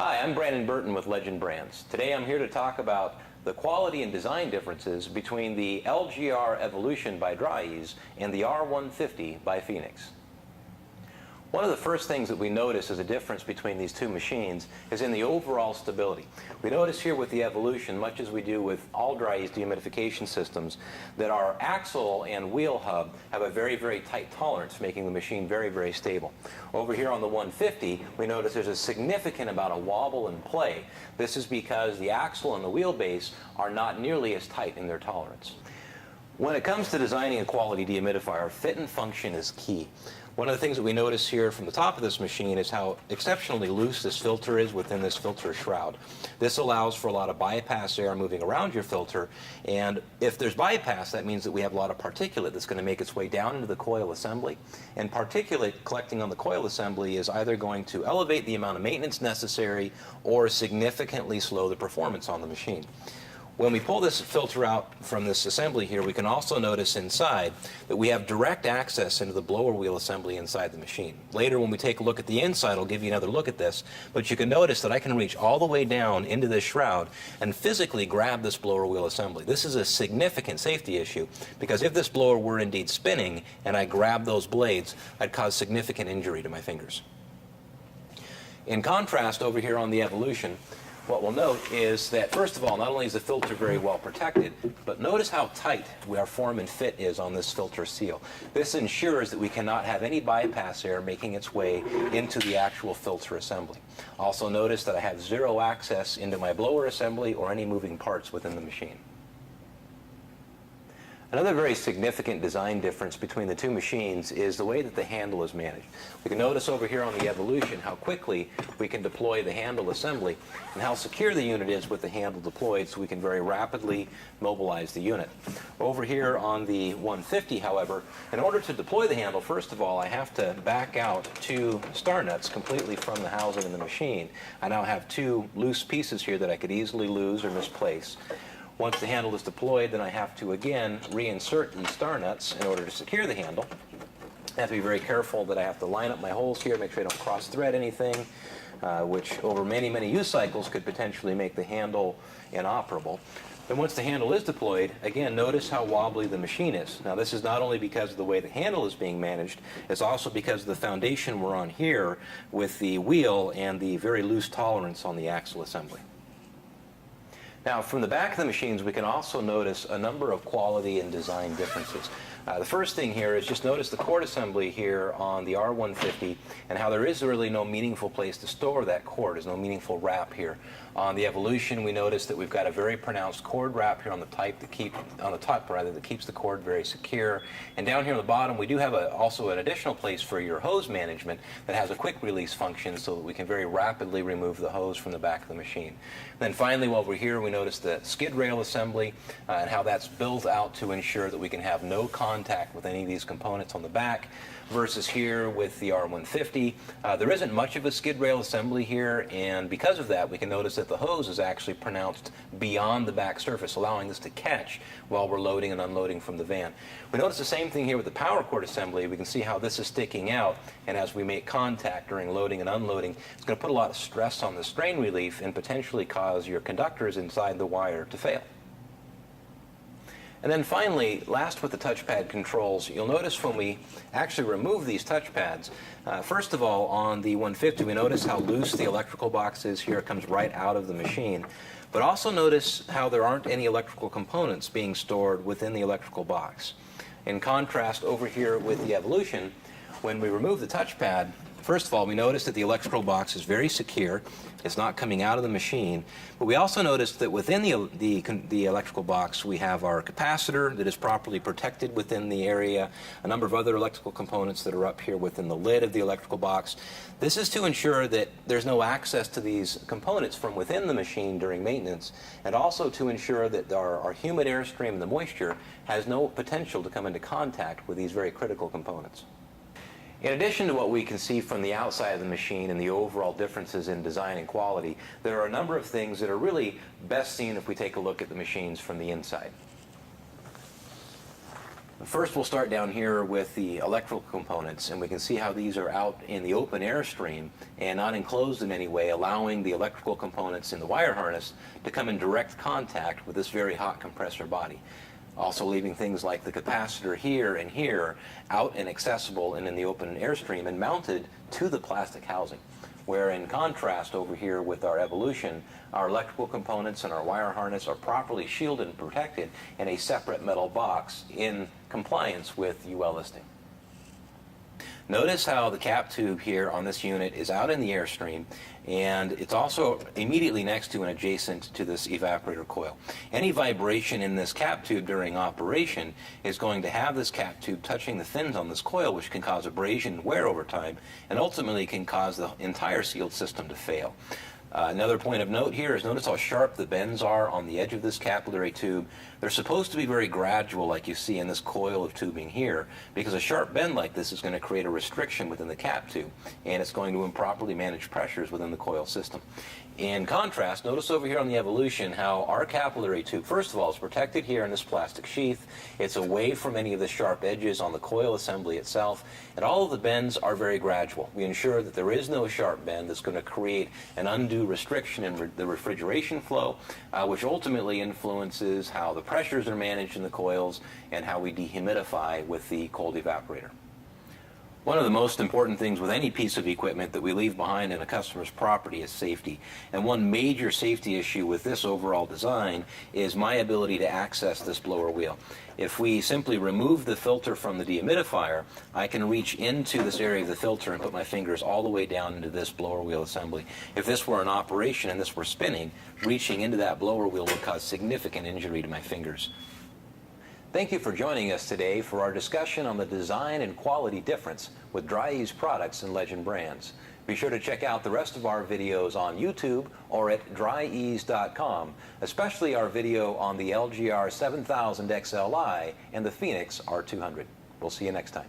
Hi, I'm Brandon Burton with Legend Brands. Today I'm here to talk about the quality and design differences between the LGR Evolution by Dri-Eaz and the R150 by Phoenix. One of the first things that we notice as a difference between these two machines is in the overall stability. We notice here with the Evolution, much as we do with all Dri-Eaz dehumidification systems, that our axle and wheel hub have a very, very tight tolerance, making the machine very, very stable. Over here on the 150, we notice there's a significant amount of wobble and play. This is because the axle and the wheelbase are not nearly as tight in their tolerance. When it comes to designing a quality dehumidifier, fit and function is key. One of the things that we notice here from the top of this machine is how exceptionally loose this filter is within this filter shroud. This allows for a lot of bypass air moving around your filter, and if there's bypass, that means that we have a lot of particulate that's going to make its way down into the coil assembly. And particulate collecting on the coil assembly is either going to elevate the amount of maintenance necessary or significantly slow the performance on the machine. When we pull this filter out from this assembly here, we can also notice inside that we have direct access into the blower wheel assembly inside the machine. Later, when we take a look at the inside, I'll give you another look at this, but you can notice that I can reach all the way down into this shroud and physically grab this blower wheel assembly. This is a significant safety issue because if this blower were indeed spinning and I grabbed those blades, I'd cause significant injury to my fingers. In contrast, over here on the Evolution, what we'll note is that, first of all, not only is the filter very well protected, but notice how tight our form and fit is on this filter seal. This ensures that we cannot have any bypass air making its way into the actual filter assembly. Also notice that I have zero access into my blower assembly or any moving parts within the machine. Another very significant design difference between the two machines is the way that the handle is managed. We can notice over here on the Evolution how quickly we can deploy the handle assembly and how secure the unit is with the handle deployed, so we can very rapidly mobilize the unit. Over here on the 150, however, in order to deploy the handle, first of all, I have to back out two star nuts completely from the housing in the machine. I now have two loose pieces here that I could easily lose or misplace. Once the handle is deployed, then I have to again reinsert these star nuts in order to secure the handle. I have to be very careful that I have to line up my holes here, make sure I don't cross-thread anything, which over many, many use cycles could potentially make the handle inoperable. Then once the handle is deployed, again, notice how wobbly the machine is. Now this is not only because of the way the handle is being managed, it's also because of the foundation we're on here with the wheel and the very loose tolerance on the axle assembly. Now, from the back of the machines, we can also notice a number of quality and design differences. The first thing here is just notice the cord assembly here on the R150 and how there is really no meaningful place to store that cord. There's no meaningful wrap here. On the Evolution, we notice that we've got a very pronounced cord wrap here on the top that keeps the cord very secure. And down here on the bottom, we do have also an additional place for your hose management that has a quick release function so that we can very rapidly remove the hose from the back of the machine. Then finally, while we're here, we notice the skid rail assembly and how that's built out to ensure that we can have no contact with any of these components on the back, versus here with the R150. There isn't much of a skid rail assembly here, and because of that, we can notice that the hose is actually pronounced beyond the back surface, allowing this to catch while we're loading and unloading from the van. We notice the same thing here with the power cord assembly. We can see how this is sticking out, and as we make contact during loading and unloading, it's going to put a lot of stress on the strain relief and potentially cause your conductors inside the wire to fail. And then finally, last with the touchpad controls, you'll notice when we actually remove these touchpads, first of all, on the 150, we notice how loose the electrical box is here. It comes right out of the machine. But also notice how there aren't any electrical components being stored within the electrical box. In contrast, over here with the Evolution, when we remove the touchpad, first of all, we notice that the electrical box is very secure. It's not coming out of the machine. But we also notice that within the electrical box, we have our capacitor that is properly protected within the area, a number of other electrical components that are up here within the lid of the electrical box. This is to ensure that there's no access to these components from within the machine during maintenance, and also to ensure that our humid airstream and the moisture has no potential to come into contact with these very critical components. In addition to what we can see from the outside of the machine and the overall differences in design and quality, there are a number of things that are really best seen if we take a look at the machines from the inside. First, we'll start down here with the electrical components, and we can see how these are out in the open airstream and not enclosed in any way, allowing the electrical components in the wire harness to come in direct contact with this very hot compressor body. Also leaving things like the capacitor here and here out and accessible and in the open airstream and mounted to the plastic housing. Where in contrast over here with our Evolution, our electrical components and our wire harness are properly shielded and protected in a separate metal box in compliance with UL listing. Notice how the cap tube here on this unit is out in the airstream, and it's also immediately next to and adjacent to this evaporator coil. Any vibration in this cap tube during operation is going to have this cap tube touching the fins on this coil, which can cause abrasion and wear over time, and ultimately can cause the entire sealed system to fail. Another point of note here is notice how sharp the bends are on the edge of this capillary tube. They're supposed to be very gradual, like you see in this coil of tubing here, because a sharp bend like this is going to create a restriction within the cap tube, and it's going to improperly manage pressures within the coil system. In contrast, notice over here on the Evolution how our capillary tube, first of all, is protected here in this plastic sheath. It's away from any of the sharp edges on the coil assembly itself, and all of the bends are very gradual. We ensure that there is no sharp bend that's going to create an undue restriction in the refrigeration flow, which ultimately influences how the pressures are managed in the coils and how we dehumidify with the cold evaporator. One of the most important things with any piece of equipment that we leave behind in a customer's property is safety. And one major safety issue with this overall design is my ability to access this blower wheel. If we simply remove the filter from the dehumidifier, I can reach into this area of the filter and put my fingers all the way down into this blower wheel assembly. If this were in operation and this were spinning, reaching into that blower wheel would cause significant injury to my fingers. Thank you for joining us today for our discussion on the design and quality difference with Dri-Eaz products and Legend brands. Be sure to check out the rest of our videos on YouTube or at Dri-Eaz.com, especially our video on the LGR 7000 XLI and the Phoenix R200. We'll see you next time.